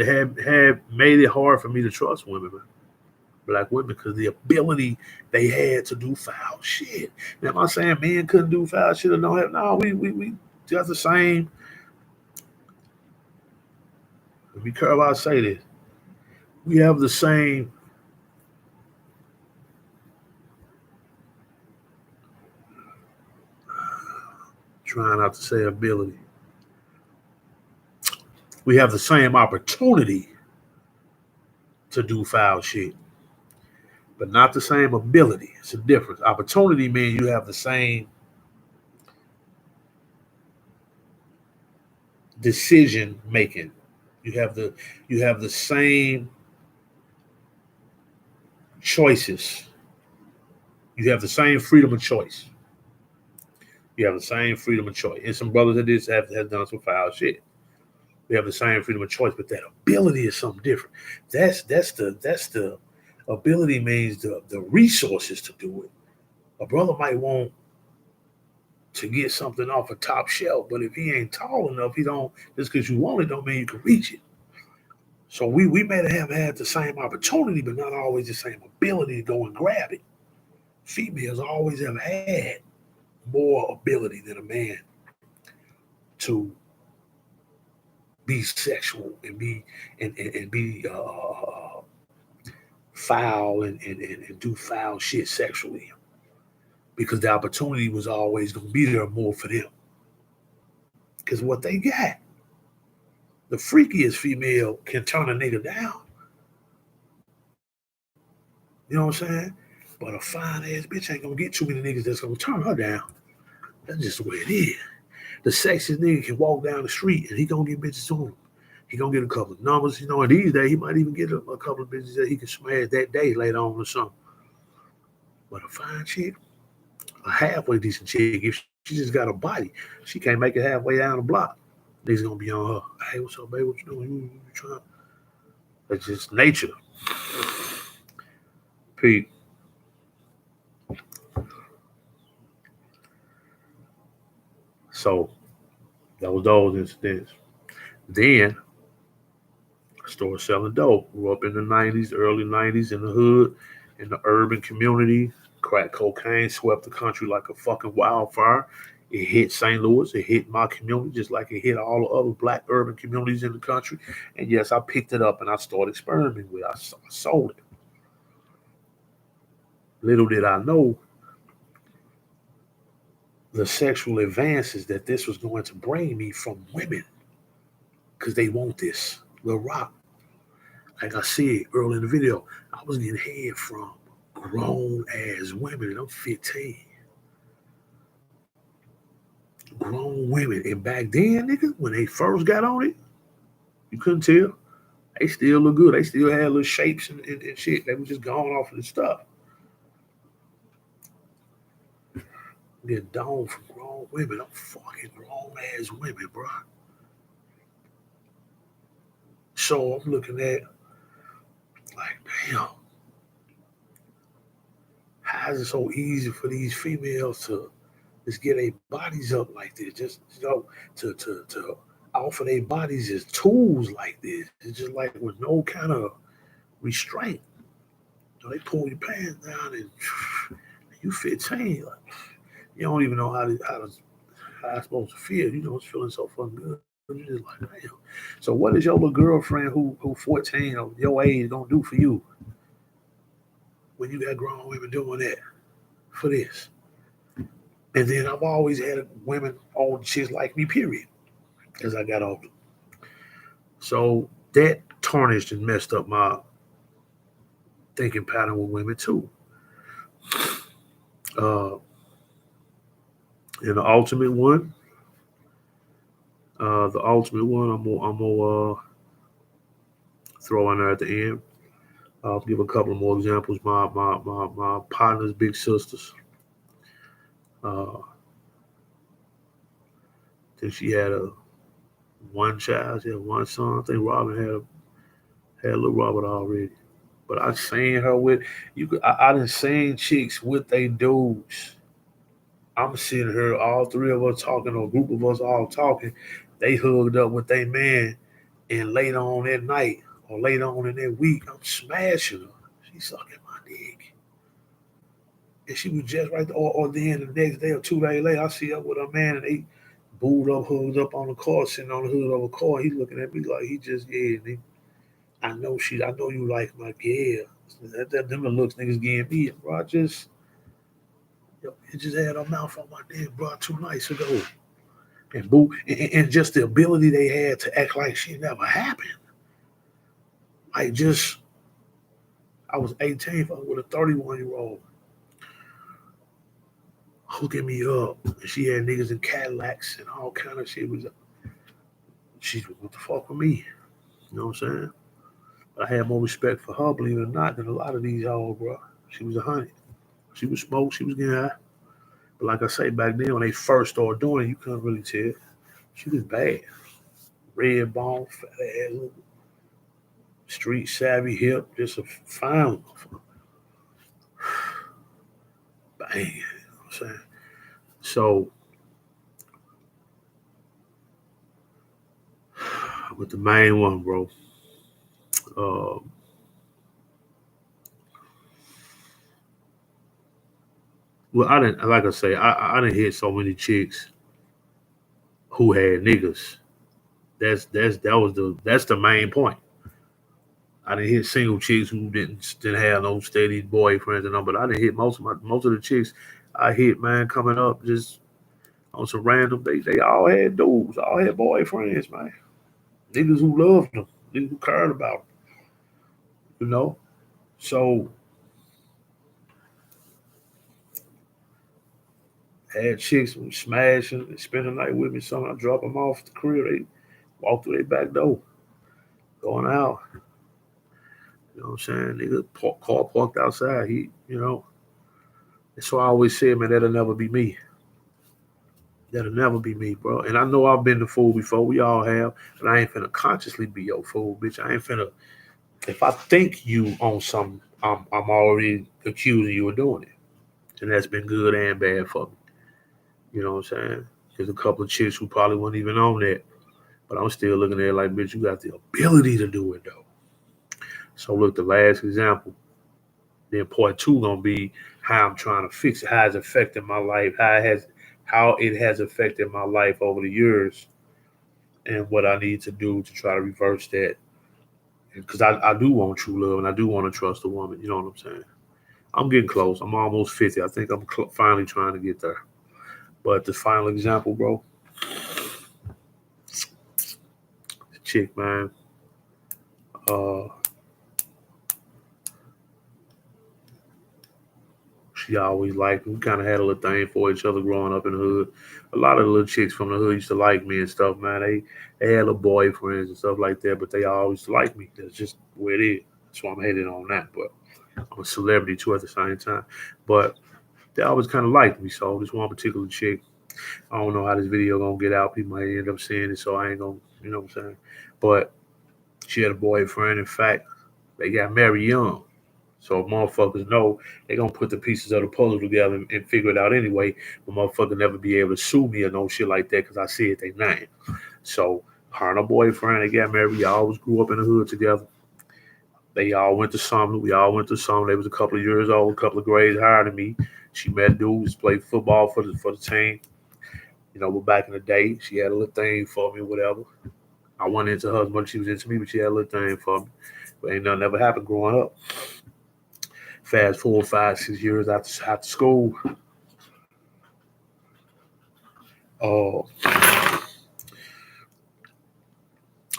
had made it hard for me to trust women, man. Black women, because the ability they had to do foul shit. Now, am I saying men couldn't do foul shit or don't have? No, we got the same. Be careful how I say this. We have the same. Trying not to say ability. We have the same opportunity to do foul shit, but not the same ability. It's a difference. Opportunity means you have the same decision making. You have the same choices. You have the same freedom of choice. You have the same freedom of choice. And some brothers that did have done some foul shit. We have the same freedom of choice, but that ability is something different. That's the ability means the resources to do it. A brother might want to get something off a top shelf, but if he ain't tall enough, he don't just because you want it don't mean you can reach it. So we may have had the same opportunity, but not always the same ability to go and grab it. Females always have had more ability than a man to be sexual and be foul and do foul shit sexually because the opportunity was always going to be there more for them because what they got, the freakiest female can turn a nigga down. You know what I'm saying? But a fine ass bitch ain't gonna get too many niggas that's gonna turn her down. That's just the way it is. The sexiest nigga can walk down the street and he gonna get bitches to him. He gonna get a couple of numbers. And these days he might even get a couple of bitches that he can smash that day later on or something. But a fine chick, a halfway decent chick, if she just got a body, she can't make it halfway down the block. Niggas gonna be on her. Hey, what's up, babe? What you doing? You trying? That's just nature. Pete. So that was those incidents. Then I started selling dope. Grew up in the 90s, early 90s in the hood, in the urban community. Crack cocaine swept the country like a fucking wildfire. It hit St. Louis. It hit my community just like it hit all the other black urban communities in the country. And yes, I picked it up and I started experimenting with it. I sold it. Little did I know the sexual advances that this was going to bring me from women because they want this. Lil Rock, like I said earlier in the video, I was getting head from grown ass women, and I'm 15. Grown women. And back then, nigga, when they first got on it, you couldn't tell. They still look good. They still had little shapes and shit. They were just going off of the stuff. Get down from grown women. I'm fucking grown ass women, bro. So I'm looking at like, damn, how is it so easy for these females to just get their bodies up like this? Just to offer their bodies as tools like this. It's just like with no kind of restraint. They pull your pants down and you 15. Like, you don't even know how it's supposed to feel. It's feeling so fucking good. You're just like, damn. So what is your little girlfriend who 14 or your age gonna do for you when you got grown women doing that for this? And then I've always had women on shit like me, period, as I got older. So that tarnished and messed up my thinking pattern with women too. Uh, and the ultimate one, The ultimate one, I'm gonna throw in there at the end. I'll give a couple of more examples. My partner's big sisters. I think she had a one child. She had one son. I think Robin had little Robert already. But I seen her with you. I done seen chicks with they dudes. I'm seeing her, all three of us talking, or a group of us all talking. They hugged up with their man, and later on that night or later on in that week, I'm smashing her. She sucking my dick, and she was just right there. Or then the next day or 2 days later, I see her with her man, and they booed up, hugged up on the car, sitting on the hood of a car. He looking at me like he just yeah. I know you like my girl. Them the looks niggas giving me, bro. Yo, it just had her mouth on my dick, bro, 2 nights ago. And boo, and just the ability they had to act like shit never happened. Like just, I was 18 with a 31-year-old hooking me up. And she had niggas in Cadillacs and all kind of shit. She what the fuck with me? You know what I'm saying? But I had more respect for her, believe it or not, than a lot of these hoes, bro. She was 100. She was smoke. She was getting high. But like I say, back then when they first started doing it, you couldn't really tell. She was bad. Red bone, fat ass, street savvy, hip, just a fine one. Bang. You know what I'm saying? So with the main one, bro. Uh, well, I didn't like I say, I didn't hit so many chicks who had niggas. That's the main point. I didn't hit single chicks who didn't have no steady boyfriends and all, but I didn't hit most of the chicks I hit, man, coming up just on some random. They all had dudes, all had boyfriends, man. Niggas who loved them, niggas who cared about them, you know. So had chicks who smashing and spend the night with me. Some I drop them off at the crib. They walk through their back door, going out. You know what I'm saying? Nigga, car parked outside. You know. And so I always say, man, that'll never be me. That'll never be me, bro. And I know I've been the fool before. We all have. But I ain't finna consciously be your fool, bitch. I ain't finna. If I think you on something, I'm already accusing you of doing it. And that's been good and bad for me. You know what I'm saying? There's a couple of chicks who probably weren't even on that. But I'm still looking at it like, bitch, you got the ability to do it, though. So, look, the last example, then part two gonna be how I'm trying to fix it, how it's affecting my life, how it has affected my life over the years, and what I need to do to try to reverse that. Because I do want true love and I do want to trust a woman. You know what I'm saying? I'm getting close. I'm almost 50. I think I'm finally trying to get there. But the final example, bro, the chick, man. Uh, she always liked me. We kind of had a little thing for each other growing up in the hood. A lot of the little chicks from the hood used to like me and stuff, man. They had little boyfriends and stuff like that, but they always liked me. That's just where it is. So I'm headed on that. But I'm a celebrity too at the same time. But they always kind of liked me. So this one particular chick, I don't know how this video gonna get out. People might end up seeing it, so I ain't gonna, you know what I'm saying. But she had a boyfriend. In fact, they got married young. So motherfuckers know they gonna put the pieces of the puzzle together and figure it out anyway. But motherfucker never be able to sue me or no shit like that because I see it they name. So her and her boyfriend, they got married. Y'all always grew up in the hood together. They all went to Sumner. We all went to Sumner. They was a couple of years old, a couple of grades higher than me. She met dudes, played football for the team. You know, but back in the day, she had a little thing for me, whatever. I wasn't into her as much as she was into me, but she had a little thing for me. But ain't nothing ever happened growing up. Fast forward 5, 6 years after school, uh,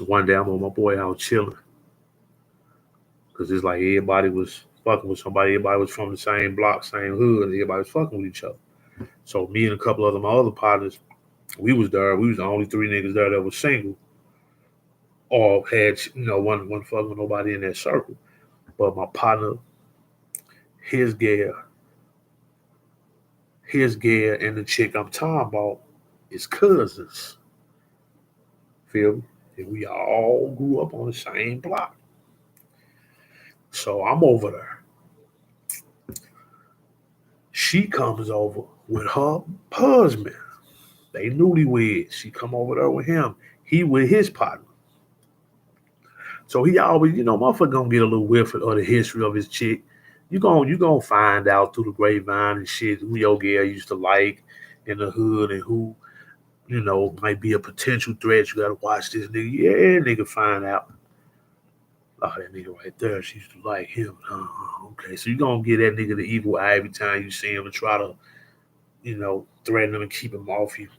one day I'm on my boy house chilling because it's like everybody was fucking with somebody. Everybody was from the same block, same hood. Everybody was fucking with each other. So me and a couple of my other partners, We was there. We was the only three niggas there that was single or had one fuck with nobody in that circle. But my partner, his gal, and the chick I'm talking about is cousins. Feel me? And we all grew up on the same block. So I'm over there. She comes over with her husband. They newlyweds. She come over there with him. He with his partner. So he always, motherfucker gonna get a little whiff of the history of his chick. You gonna find out through the grapevine and shit who your girl used to like in the hood and who, might be a potential threat. You gotta watch this nigga. Yeah, nigga find out. Oh, that nigga right there, she used to like him. Okay. So you gonna get that nigga the evil eye every time you see him and try to, threaten him and keep him off you.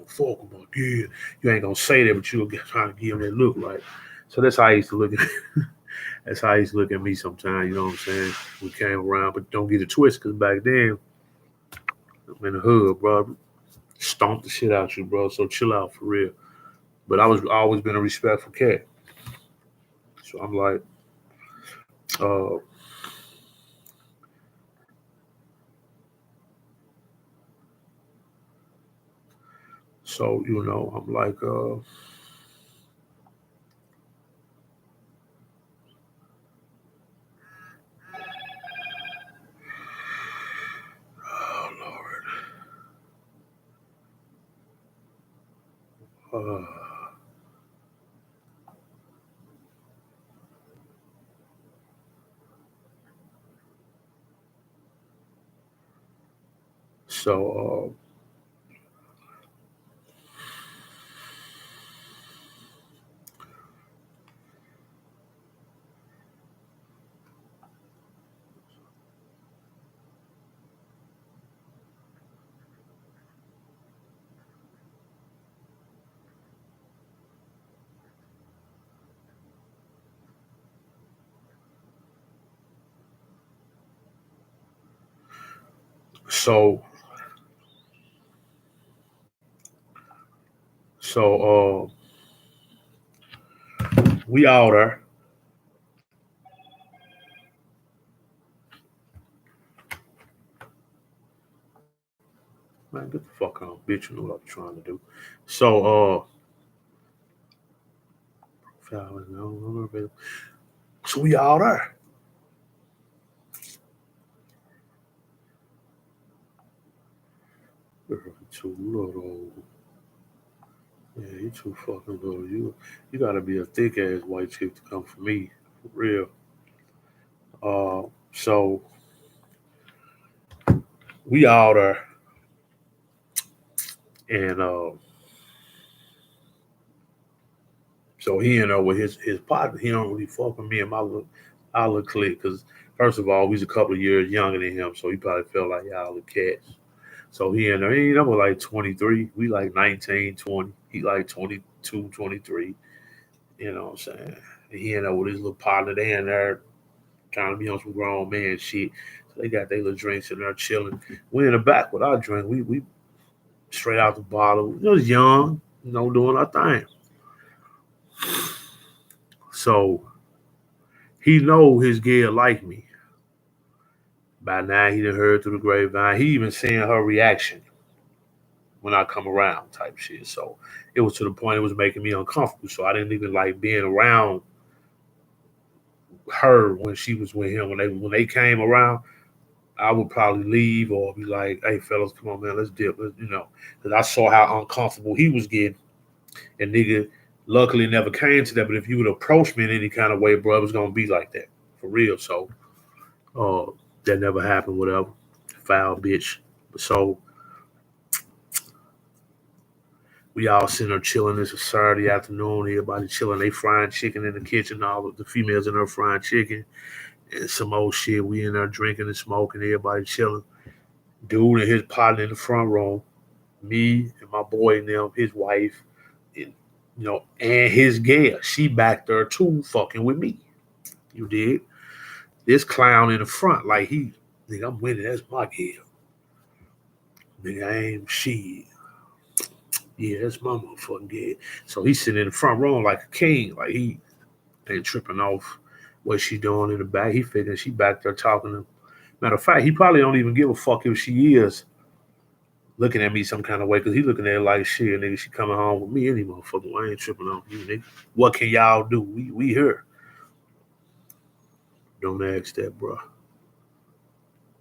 Fuck him up. Yeah. You ain't gonna say that, but you'll get trying to give him that look like. So that's how I used to look at that's how he used to look at me sometimes, you know what I'm saying? We came around, but don't get it twisted, because back then, I'm in the hood, bro. Stomp the shit out you, bro. So chill out for real. But I was always been a respectful cat. So I'm like, uh, so, I'm like, oh, Lord. So, so, so, we out there. Man, get the fuck on, bitch. You know what I'm trying to do. So, so we out there. Too little. Yeah, you too fucking little. You gotta be a thick ass white chick to come for me, for real. So we out there, and so he in there with his partner. He don't really fuck with me and my little clique, because first of all, we's a couple of years younger than him, so he probably felt like y'all the cats. So he in there, he number like 23. We like 19, 20. He like 22, 23. You know what I'm saying? And he in there with his little partner. They in there trying to be on some grown man shit. So they got their little drinks and they're chilling. We in the back with our drink. We straight out the bottle. It was young, doing our thing. So he know his girl like me. By now he done heard through the grapevine. He even seen her reaction when I come around type shit. So it was to the point it was making me uncomfortable. So I didn't even like being around her when she was with him. When they came around, I would probably leave or be like, "Hey, fellas, come on, man, let's dip." Because I saw how uncomfortable he was getting, and nigga, luckily it never came to that. But if you would approach me in any kind of way, bro, it was gonna be like that for real. So, uh, that never happened. Whatever, foul bitch. So we all sitting there chilling. It's a Saturday afternoon. Everybody chilling. They frying chicken in the kitchen. All of the females in there frying chicken and some old shit. We in there drinking and smoking. Everybody chilling. Dude and his partner in the front row, me and my boy and them, his wife, and and his gal. She back there too, fucking with me. You did. This clown in the front, like nigga, I'm winning. That's my gal. Nigga, I ain't she. Yeah, that's my motherfucking dad. So he's sitting in the front row like a king. Like he ain't tripping off what she doing in the back. He figuring she back there talking to him. Matter of fact, he probably don't even give a fuck if she is looking at me some kind of way because he looking at it like shit, nigga. She coming home with me any motherfucker. I ain't tripping off you, nigga. What can y'all do? We here. Don't ask that, bro.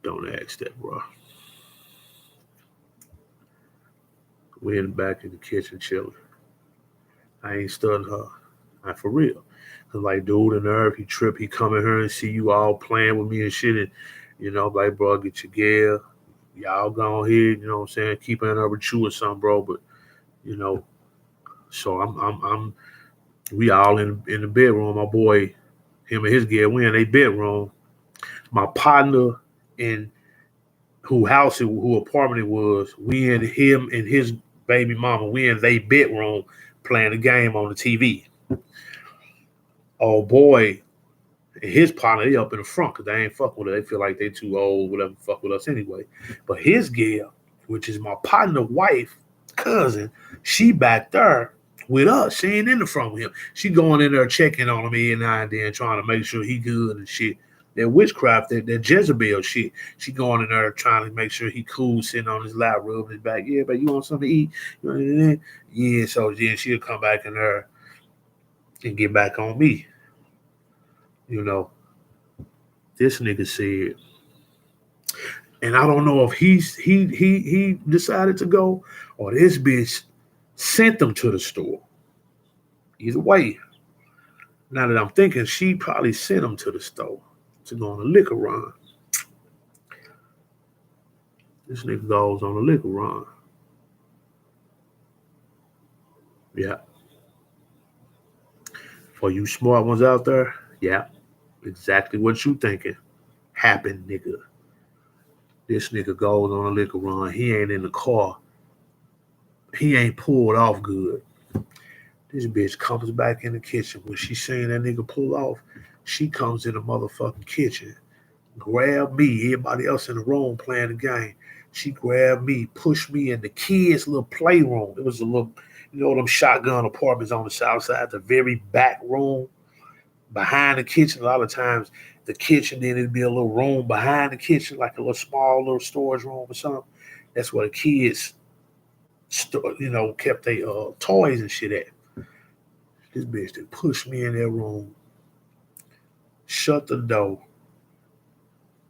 Don't ask that, bro. We in the back in the kitchen chilling. I ain't studying her. Not for real. Cause like dude in nerve, he trip, he come in here and see you all playing with me and shit and like bro, get your gear. Y'all go ahead, you know what I'm saying, keep in her with you or something, bro. But you know, so I'm we all in the bedroom, my boy, him and his gear, we in a bedroom. My partner in who apartment it was, we in him and his baby mama, we in they bedroom playing the game on the TV. Oh boy, his partner, they up in the front because they ain't fuck with her. They feel like they too old, whatever, fuck with us anyway. But his gal, which is my partner, wife, cousin, she back there with us. She ain't in the front with him. She going in there checking on him every now and then, trying to make sure he good and shit. That witchcraft, that Jezebel shit. She going in there trying to make sure he cool, sitting on his lap, rubbing his back. Yeah, but you want something to eat? Yeah, so then she'll come back in there and get back on me. You know, this nigga said, and I don't know if he decided to go or this bitch sent them to the store. Either way, now that I'm thinking, she probably sent them to the store to go on a liquor run. This nigga goes on a liquor run. Yeah. For you smart ones out there, yeah, exactly what you thinking happened, nigga. This nigga goes on a liquor run. He ain't in the car. He ain't pulled off good. This bitch comes back in the kitchen. When she seen that nigga pull off, she comes in the motherfucking kitchen, grab me, everybody else in the room playing the game. She grabbed me, pushed me in the kids' little playroom. It was a little, them shotgun apartments on the south side, the very back room behind the kitchen. A lot of times, the kitchen, then it'd be a little room behind the kitchen, like a little small little storage room or something. That's where the kids, kept their toys and shit at. This bitch that pushed me in that room, shut the door,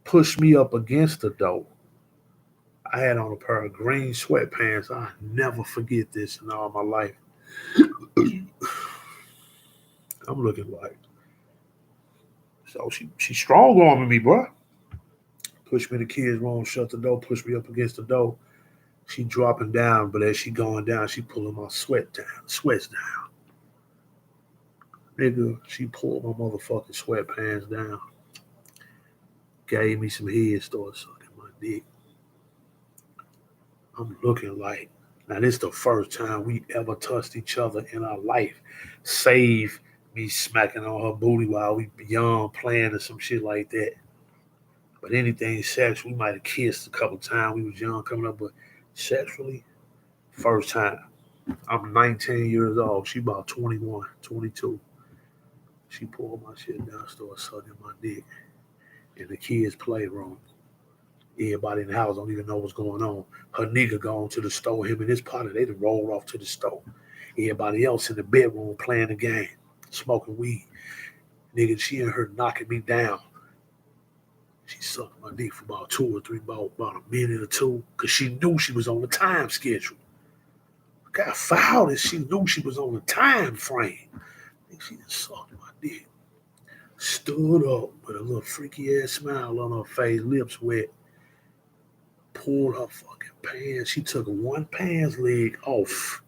pushed me up against the door. I had on a pair of green sweatpants. I never forget this in all my life. I'm looking like, so she strong arming me, bro. Pushed me in the kids' room, shut the door, pushed me up against the door. She dropping down, but as she going down, she pulling my sweats down. Nigga, she pulled my motherfucking sweatpants down, gave me some head, started sucking my dick. I'm looking like, now this is the first time we ever touched each other in our life, save me smacking on her booty while we beyond playing or some shit like that. But anything sex, we might have kissed a couple times. We was young coming up, but sexually, first time. I'm 19 years old. She about 21, 22. She pulled my shit down, started sucking my dick in the kids' playroom. Everybody in the house don't even know what's going on. Her nigga gone to the store. Him and his partner, they done rolled off to the store. Everybody else in the bedroom playing the game, smoking weed. Nigga, she and her knocking me down. She sucked my dick for about 2 or 3, about a minute or two, because she knew she was on the time schedule. Got fouled and she knew she was on the time frame. She just sucked my dick. Stood up with a little freaky ass smile on her face, lips wet, pulled her fucking pants. She took one pants leg off,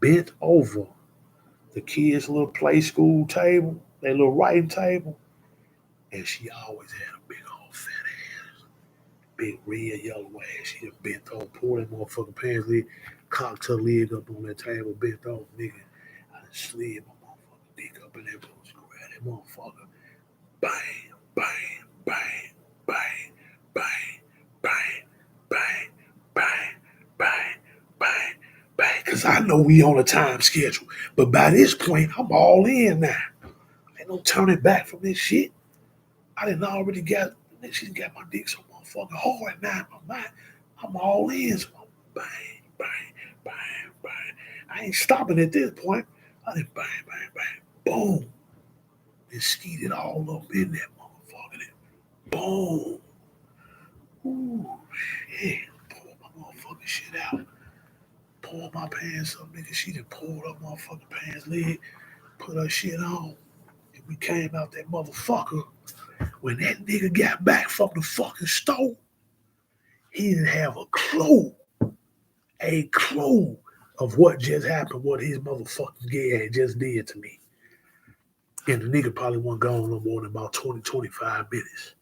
bent over the kids' little play school table, their little writing table, and she always had a big old fat ass, big red yellow ass. She just bent over, pulled that motherfucking pants leg, cocked her leg up on that table, bent over, nigga. I just slid my motherfucking dick up in that pussy, grabbed that motherfucker, bang, bang, bang, bang, bang, bang, bang, because I know we on a time schedule. But by this point, I'm all in now. Ain't no turning back from this shit. I didn't already got, she's got my dick so motherfucking hard now in my mind. I'm all in. So I'm bang, bang, bang, bang. I ain't stopping at this point. I did bang, bang, bang, boom. And skeeted all up in that motherfucker. Boom. Ooh, shit. Pull my motherfucking shit out. Pull my pants up, nigga. She done pulled up motherfucking pants leg, put her shit on. And we came out that motherfucker. When that nigga got back from the fucking store, he didn't have a clue of what just happened, what his motherfucking gay had just did to me. And the nigga probably wasn't gone no more than about 20, 25 minutes.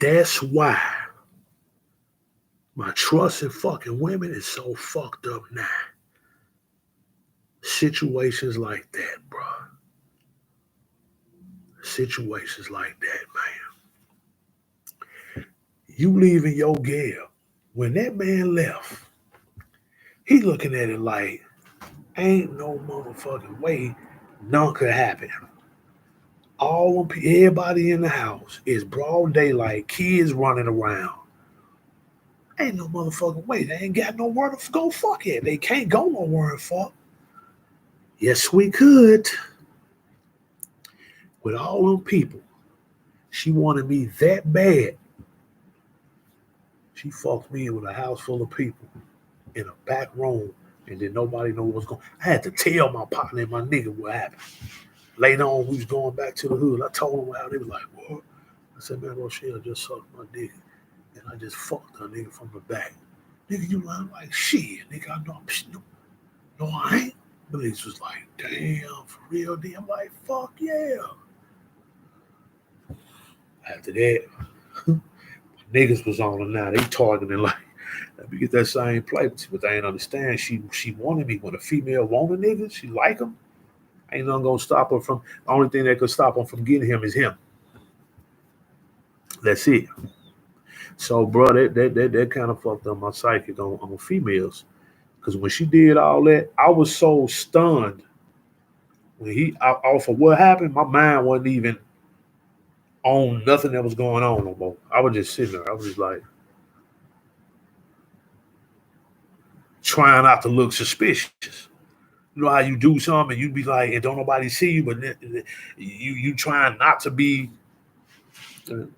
That's why my trust in fucking women is so fucked up now. Situations like that, bro. Situations like that, man. You leaving your gal. When that man left, he looking at it like, ain't no motherfucking way none could happen. All them, everybody in the house is broad daylight, kids running around. Ain't no motherfucking way. They ain't got nowhere to go fuck it. They can't go nowhere and fuck. Yes, we could. With all them people, she wanted me that bad. She fucked me with a house full of people in a back room, and then nobody know what's going on. I had to tell my partner and my nigga what happened. Later on, we was going back to the hood. I told them how. They was like, what? I said, man, Rochelle just sucked my dick, and I just fucked her nigga from the back. Nigga, you lying? Like, shit, nigga, I know. No, I ain't. Police was like, damn, for real, D. I'm like, fuck yeah. After that, niggas was on her now. They targeting like, let me get that same play. But they ain't understand. She wanted me. When a female want a nigga, she like him. Ain't nothing gonna stop her from. The only thing that could stop her from getting him is him. That's it. So, bro, that kind of fucked up my psychic on females. Because when she did all that, I was so stunned. When off of what happened, my mind wasn't even on nothing that was going on no more. I was just sitting there. I was just like, trying not to look suspicious. You know how you do something and you be like, and don't nobody see you, but you trying not to be, you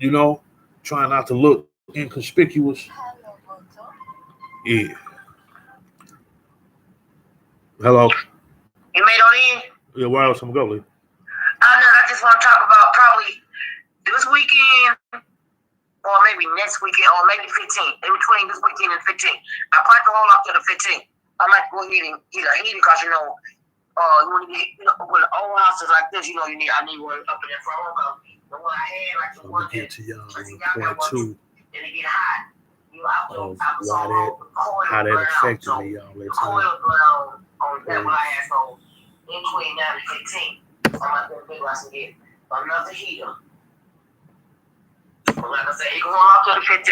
know, trying not to look inconspicuous. Yeah. Hello. You made on in? Yeah, where else I'm going? I just want to talk about probably this weekend, or maybe next weekend, or maybe 15th. In between this weekend and 15th. I plan to hold up to the 15th. I might go ahead and get a heater because you want to get, with the old houses like this, I need one up in there for home. The one I had, like the one that, to y'all part two and it get hot. Of how that affected me all that time. On that one I had, so in between now and 15th. I'm not going to think I can get another heater. But like I said, you can hold up to the 15th.